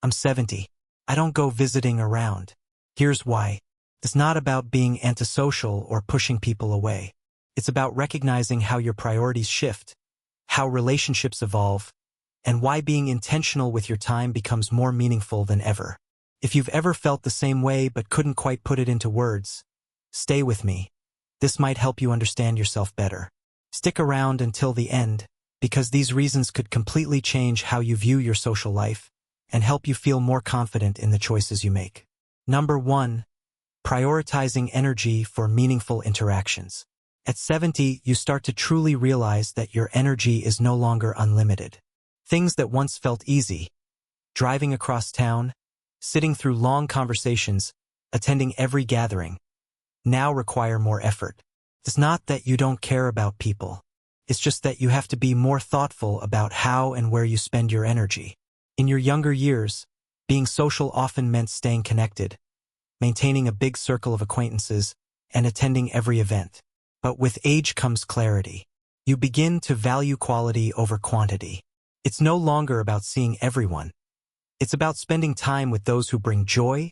I'm 70. I don't go visiting around. Here's why. It's not about being antisocial or pushing people away. It's about recognizing how your priorities shift, how relationships evolve, and why being intentional with your time becomes more meaningful than ever. If you've ever felt the same way but couldn't quite put it into words, stay with me. This might help you understand yourself better. Stick around until the end, because these reasons could completely change how you view your social life and help you feel more confident in the choices you make. Number 1. Prioritizing energy for meaningful interactions. At 70, you start to truly realize that your energy is no longer unlimited. Things that once felt easy, driving across town, sitting through long conversations, attending every gathering, now require more effort. It's not that you don't care about people. It's just that you have to be more thoughtful about how and where you spend your energy. In your younger years, being social often meant staying connected, maintaining a big circle of acquaintances, and attending every event. But with age comes clarity. You begin to value quality over quantity. It's no longer about seeing everyone. It's about spending time with those who bring joy,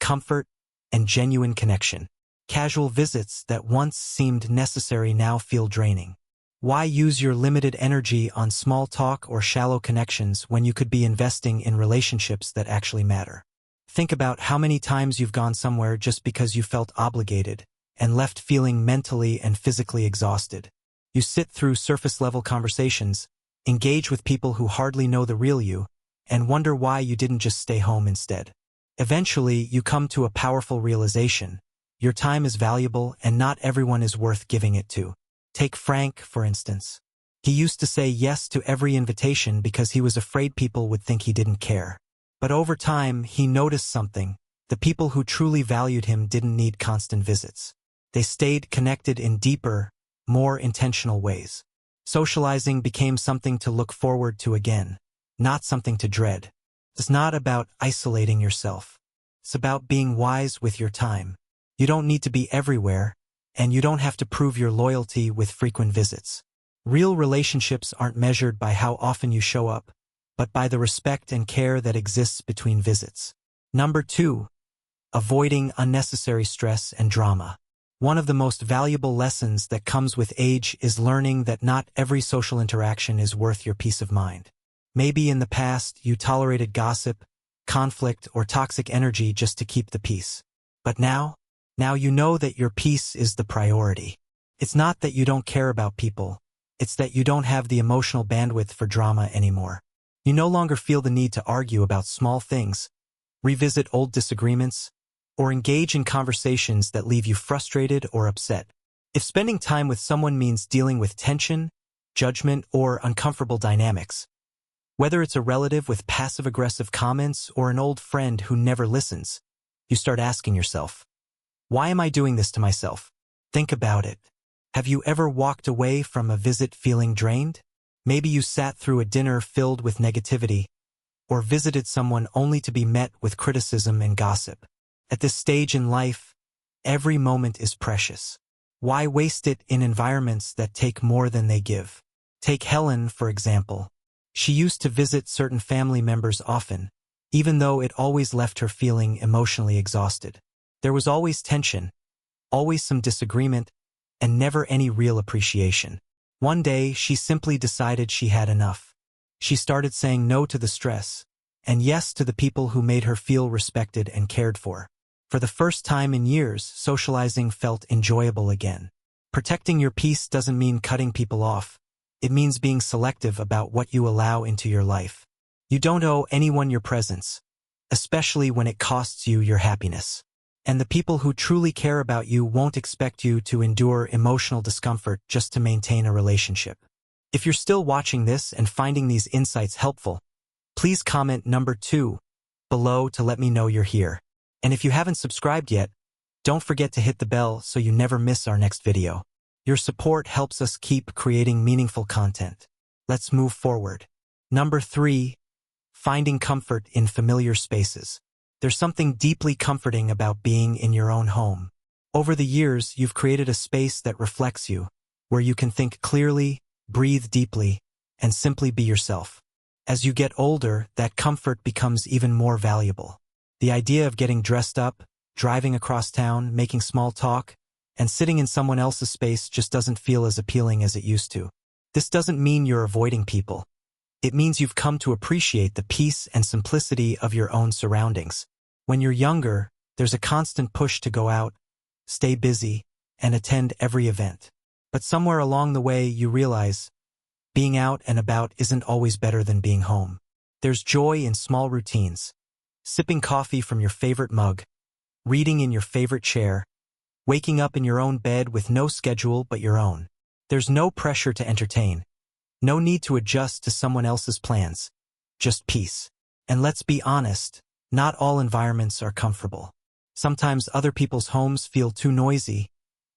comfort, and genuine connection. Casual visits that once seemed necessary now feel draining. Why use your limited energy on small talk or shallow connections when you could be investing in relationships that actually matter? Think about how many times you've gone somewhere just because you felt obligated and left feeling mentally and physically exhausted. You sit through surface-level conversations, engage with people who hardly know the real you, and wonder why you didn't just stay home instead. Eventually, you come to a powerful realization. Your time is valuable and not everyone is worth giving it to. Take Frank, for instance. He used to say yes to every invitation because he was afraid people would think he didn't care. But over time, he noticed something. The people who truly valued him didn't need constant visits. They stayed connected in deeper, more intentional ways. Socializing became something to look forward to again, not something to dread. It's not about isolating yourself. It's about being wise with your time. You don't need to be everywhere, and you don't have to prove your loyalty with frequent visits. Real relationships aren't measured by how often you show up, but by the respect and care that exists between visits. Number 2. Avoiding unnecessary stress and drama. One of the most valuable lessons that comes with age is learning that not every social interaction is worth your peace of mind. Maybe in the past you tolerated gossip, conflict, or toxic energy just to keep the peace. But now you know that your peace is the priority. It's not that you don't care about people, it's that you don't have the emotional bandwidth for drama anymore. You no longer feel the need to argue about small things, revisit old disagreements, or engage in conversations that leave you frustrated or upset. If spending time with someone means dealing with tension, judgment, or uncomfortable dynamics, whether it's a relative with passive-aggressive comments or an old friend who never listens, you start asking yourself, why am I doing this to myself? Think about it. Have you ever walked away from a visit feeling drained? Maybe you sat through a dinner filled with negativity, or visited someone only to be met with criticism and gossip. At this stage in life, every moment is precious. Why waste it in environments that take more than they give? Take Helen, for example. She used to visit certain family members often, even though it always left her feeling emotionally exhausted. There was always tension, always some disagreement, and never any real appreciation. One day, she simply decided she had enough. She started saying no to the stress, and yes to the people who made her feel respected and cared for. For the first time in years, socializing felt enjoyable again. Protecting your peace doesn't mean cutting people off. It means being selective about what you allow into your life. You don't owe anyone your presence, especially when it costs you your happiness. And the people who truly care about you won't expect you to endure emotional discomfort just to maintain a relationship. If you're still watching this and finding these insights helpful, please comment number 2 below to let me know you're here. And if you haven't subscribed yet, don't forget to hit the bell so you never miss our next video. Your support helps us keep creating meaningful content. Let's move forward. Number 3. Finding comfort in familiar spaces. There's something deeply comforting about being in your own home. Over the years, you've created a space that reflects you, where you can think clearly, breathe deeply, and simply be yourself. As you get older, that comfort becomes even more valuable. The idea of getting dressed up, driving across town, making small talk, and sitting in someone else's space just doesn't feel as appealing as it used to. This doesn't mean you're avoiding people. It means you've come to appreciate the peace and simplicity of your own surroundings. When you're younger, there's a constant push to go out, stay busy, and attend every event. But somewhere along the way, you realize being out and about isn't always better than being home. There's joy in small routines. Sipping coffee from your favorite mug, reading in your favorite chair, waking up in your own bed with no schedule but your own. There's no pressure to entertain. No need to adjust to someone else's plans. Just peace. And let's be honest, not all environments are comfortable. Sometimes other people's homes feel too noisy,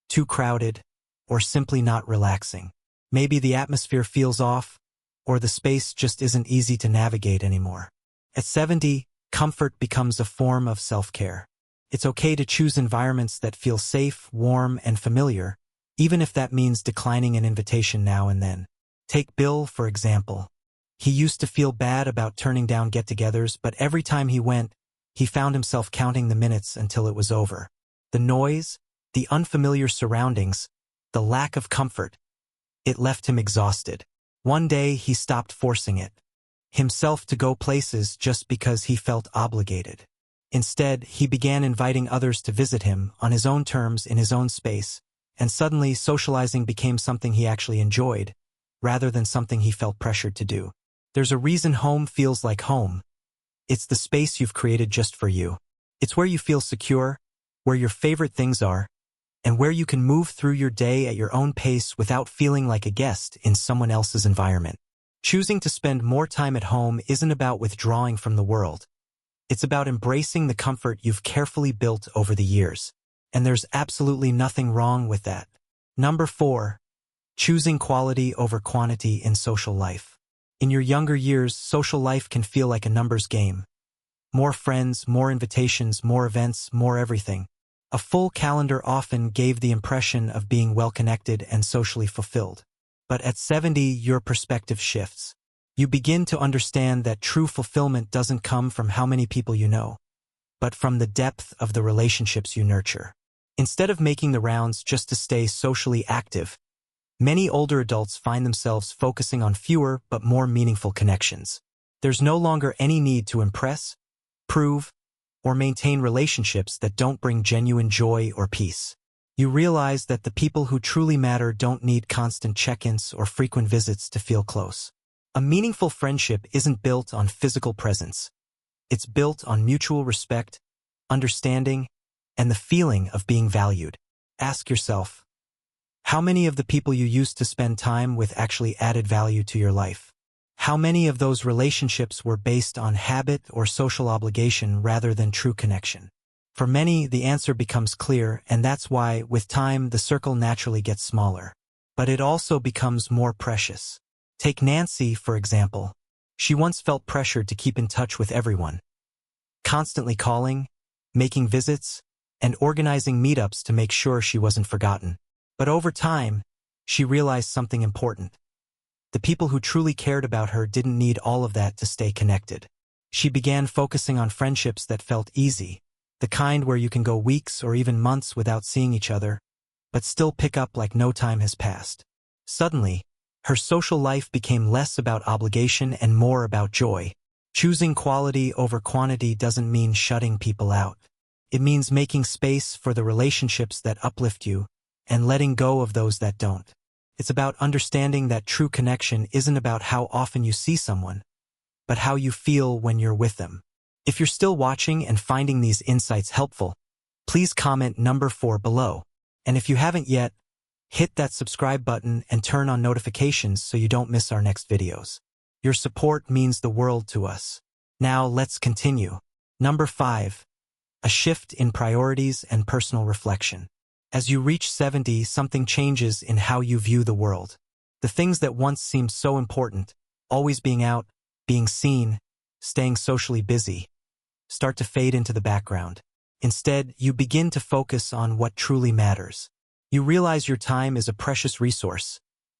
too crowded, or simply not relaxing. Maybe the atmosphere feels off, or the space just isn't easy to navigate anymore. At 70, comfort becomes a form of self-care. It's okay to choose environments that feel safe, warm, and familiar, even if that means declining an invitation now and then. Take Bill, for example. He used to feel bad about turning down get-togethers, but every time he went, he found himself counting the minutes until it was over. The noise, the unfamiliar surroundings, the lack of comfort, it left him exhausted. One day, he stopped forcing himself to go places just because he felt obligated. Instead, he began inviting others to visit him on his own terms in his own space, and suddenly socializing became something he actually enjoyed, rather than something he felt pressured to do. There's a reason home feels like home. It's the space you've created just for you. It's where you feel secure, where your favorite things are, and where you can move through your day at your own pace without feeling like a guest in someone else's environment. Choosing to spend more time at home isn't about withdrawing from the world. It's about embracing the comfort you've carefully built over the years. And there's absolutely nothing wrong with that. Number 4. Choosing quality over quantity in social life. In your younger years, social life can feel like a numbers game. More friends, more invitations, more events, more everything. A full calendar often gave the impression of being well-connected and socially fulfilled. But at 70, your perspective shifts. You begin to understand that true fulfillment doesn't come from how many people you know, but from the depth of the relationships you nurture. Instead of making the rounds just to stay socially active, many older adults find themselves focusing on fewer but more meaningful connections. There's no longer any need to impress, prove, or maintain relationships that don't bring genuine joy or peace. You realize that the people who truly matter don't need constant check-ins or frequent visits to feel close. A meaningful friendship isn't built on physical presence. It's built on mutual respect, understanding, and the feeling of being valued. Ask yourself, how many of the people you used to spend time with actually added value to your life? How many of those relationships were based on habit or social obligation rather than true connection? For many, the answer becomes clear, and that's why, with time, the circle naturally gets smaller. But it also becomes more precious. Take Nancy, for example. She once felt pressured to keep in touch with everyone, constantly calling, making visits, and organizing meetups to make sure she wasn't forgotten. But over time, she realized something important. The people who truly cared about her didn't need all of that to stay connected. She began focusing on friendships that felt easy, the kind where you can go weeks or even months without seeing each other, but still pick up like no time has passed. Suddenly, her social life became less about obligation and more about joy. Choosing quality over quantity doesn't mean shutting people out. It means making space for the relationships that uplift you and letting go of those that don't. It's about understanding that true connection isn't about how often you see someone, but how you feel when you're with them. If you're still watching and finding these insights helpful, please comment number 4 below. And if you haven't yet, hit that subscribe button and turn on notifications so you don't miss our next videos. Your support means the world to us. Now let's continue. Number 5. A shift in priorities and personal reflection. As you reach 70, something changes in how you view the world. The things that once seemed so important, always being out, being seen, staying socially busy, start to fade into the background. Instead, you begin to focus on what truly matters. You realize your time is a precious resource,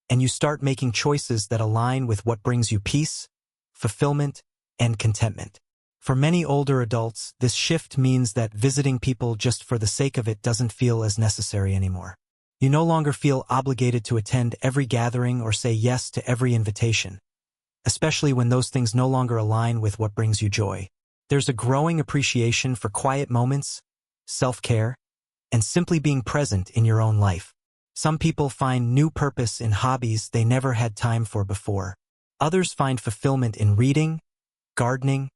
and you start making choices that align with what brings you peace, fulfillment, and contentment. For many older adults, this shift means that visiting people just for the sake of it doesn't feel as necessary anymore. You no longer feel obligated to attend every gathering or say yes to every invitation, especially when those things no longer align with what brings you joy. There's a growing appreciation for quiet moments, self-care, and simply being present in your own life. Some people find new purpose in hobbies they never had time for before. Others find fulfillment in reading, gardening,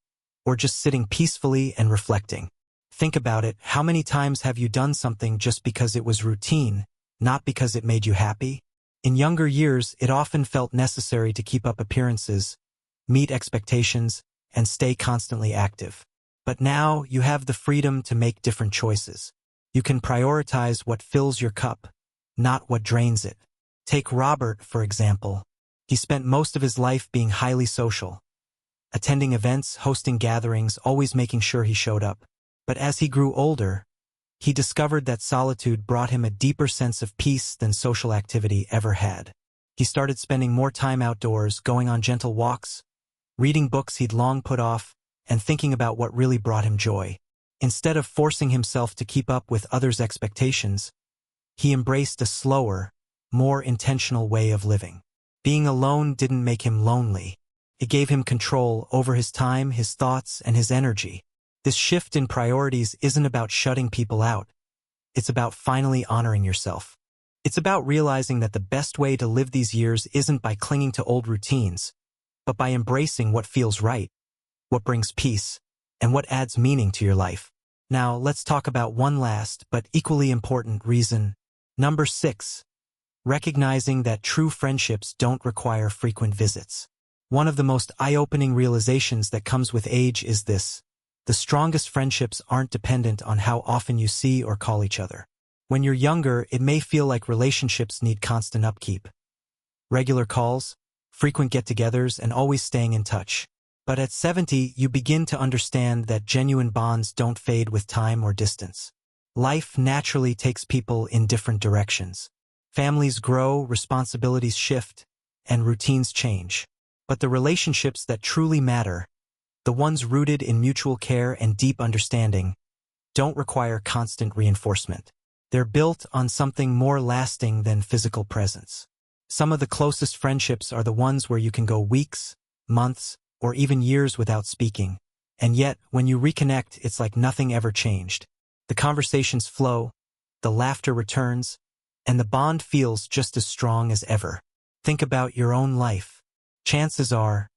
or just sitting peacefully and reflecting. Think about it. How many times have you done something just because it was routine, not because it made you happy? In younger years, it often felt necessary to keep up appearances, meet expectations, and stay constantly active. But now you have the freedom to make different choices. You can prioritize what fills your cup, not what drains it. Take Robert, for example. He spent most of his life being highly social, attending events, hosting gatherings, always making sure he showed up. But as he grew older, he discovered that solitude brought him a deeper sense of peace than social activity ever had. He started spending more time outdoors, going on gentle walks, reading books he'd long put off, and thinking about what really brought him joy. Instead of forcing himself to keep up with others' expectations, he embraced a slower, more intentional way of living. Being alone didn't make him lonely. It gave him control over his time, his thoughts, and his energy. This shift in priorities isn't about shutting people out. It's about finally honoring yourself. It's about realizing that the best way to live these years isn't by clinging to old routines, but by embracing what feels right, what brings peace, and what adds meaning to your life. Now, let's talk about one last but equally important reason. Number 6. Recognizing that true friendships don't require frequent visits. One of the most eye-opening realizations that comes with age is this: the strongest friendships aren't dependent on how often you see or call each other. When you're younger, it may feel like relationships need constant upkeep. Regular calls, frequent get-togethers, and always staying in touch. But at 70, you begin to understand that genuine bonds don't fade with time or distance. Life naturally takes people in different directions. Families grow, responsibilities shift, and routines change. But the relationships that truly matter, the ones rooted in mutual care and deep understanding, don't require constant reinforcement. They're built on something more lasting than physical presence. Some of the closest friendships are the ones where you can go weeks, months, or even years without speaking. And yet, when you reconnect, it's like nothing ever changed. The conversations flow, the laughter returns, and the bond feels just as strong as ever. Think about your own life. Chances are,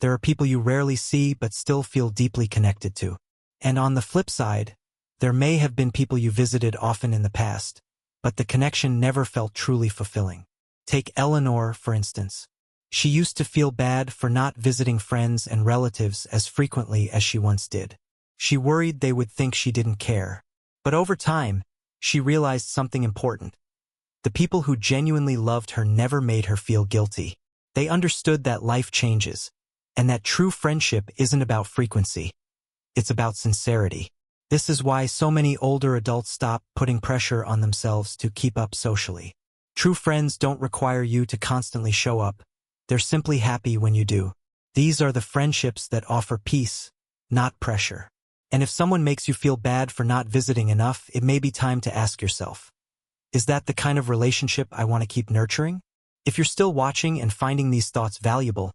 there are people you rarely see but still feel deeply connected to. And on the flip side, there may have been people you visited often in the past, but the connection never felt truly fulfilling. Take Eleanor, for instance. She used to feel bad for not visiting friends and relatives as frequently as she once did. She worried they would think she didn't care. But over time, she realized something important. The people who genuinely loved her never made her feel guilty. They understood that life changes, and that true friendship isn't about frequency. It's about sincerity. This is why so many older adults stop putting pressure on themselves to keep up socially. True friends don't require you to constantly show up. They're simply happy when you do. These are the friendships that offer peace, not pressure. And if someone makes you feel bad for not visiting enough, it may be time to ask yourself, is that the kind of relationship I want to keep nurturing? If you're still watching and finding these thoughts valuable,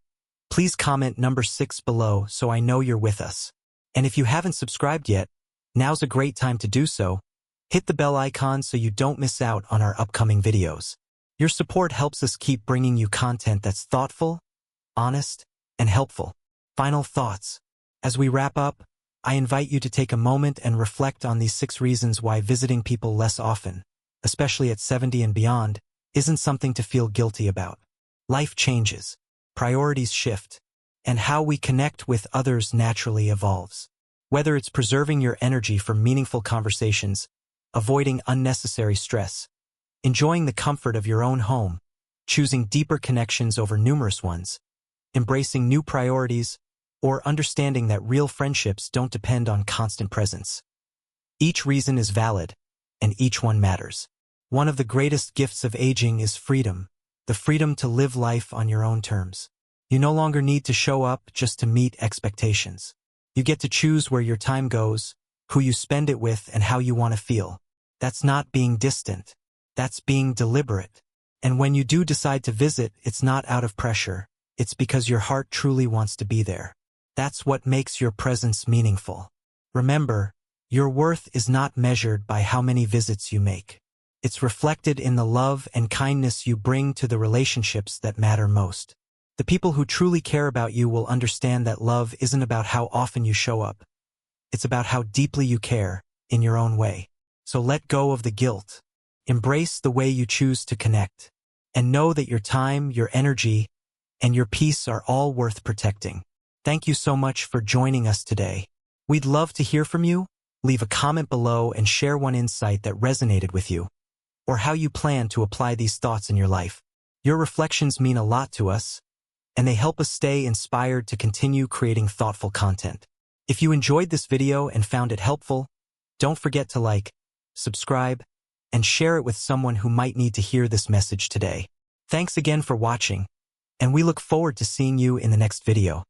please comment number 6 below so I know you're with us. And if you haven't subscribed yet, now's a great time to do so. Hit the bell icon so you don't miss out on our upcoming videos. Your support helps us keep bringing you content that's thoughtful, honest, and helpful. Final thoughts. As we wrap up, I invite you to take a moment and reflect on these 6 reasons why visiting people less often, especially at 70 and beyond, isn't something to feel guilty about. Life changes, priorities shift, and how we connect with others naturally evolves. Whether it's preserving your energy for meaningful conversations, avoiding unnecessary stress, enjoying the comfort of your own home, choosing deeper connections over numerous ones, embracing new priorities, or understanding that real friendships don't depend on constant presence. Each reason is valid, and each one matters. One of the greatest gifts of aging is freedom, the freedom to live life on your own terms. You no longer need to show up just to meet expectations. You get to choose where your time goes, who you spend it with, and how you want to feel. That's not being distant. That's being deliberate. And when you do decide to visit, it's not out of pressure. It's because your heart truly wants to be there. That's what makes your presence meaningful. Remember, your worth is not measured by how many visits you make. It's reflected in the love and kindness you bring to the relationships that matter most. The people who truly care about you will understand that love isn't about how often you show up. It's about how deeply you care, in your own way. So let go of the guilt. Embrace the way you choose to connect. And know that your time, your energy, and your peace are all worth protecting. Thank you so much for joining us today. We'd love to hear from you. Leave a comment below and share one insight that resonated with you, or how you plan to apply these thoughts in your life. Your reflections mean a lot to us, and they help us stay inspired to continue creating thoughtful content. If you enjoyed this video and found it helpful, don't forget to like, subscribe, and share it with someone who might need to hear this message today. Thanks again for watching, and we look forward to seeing you in the next video.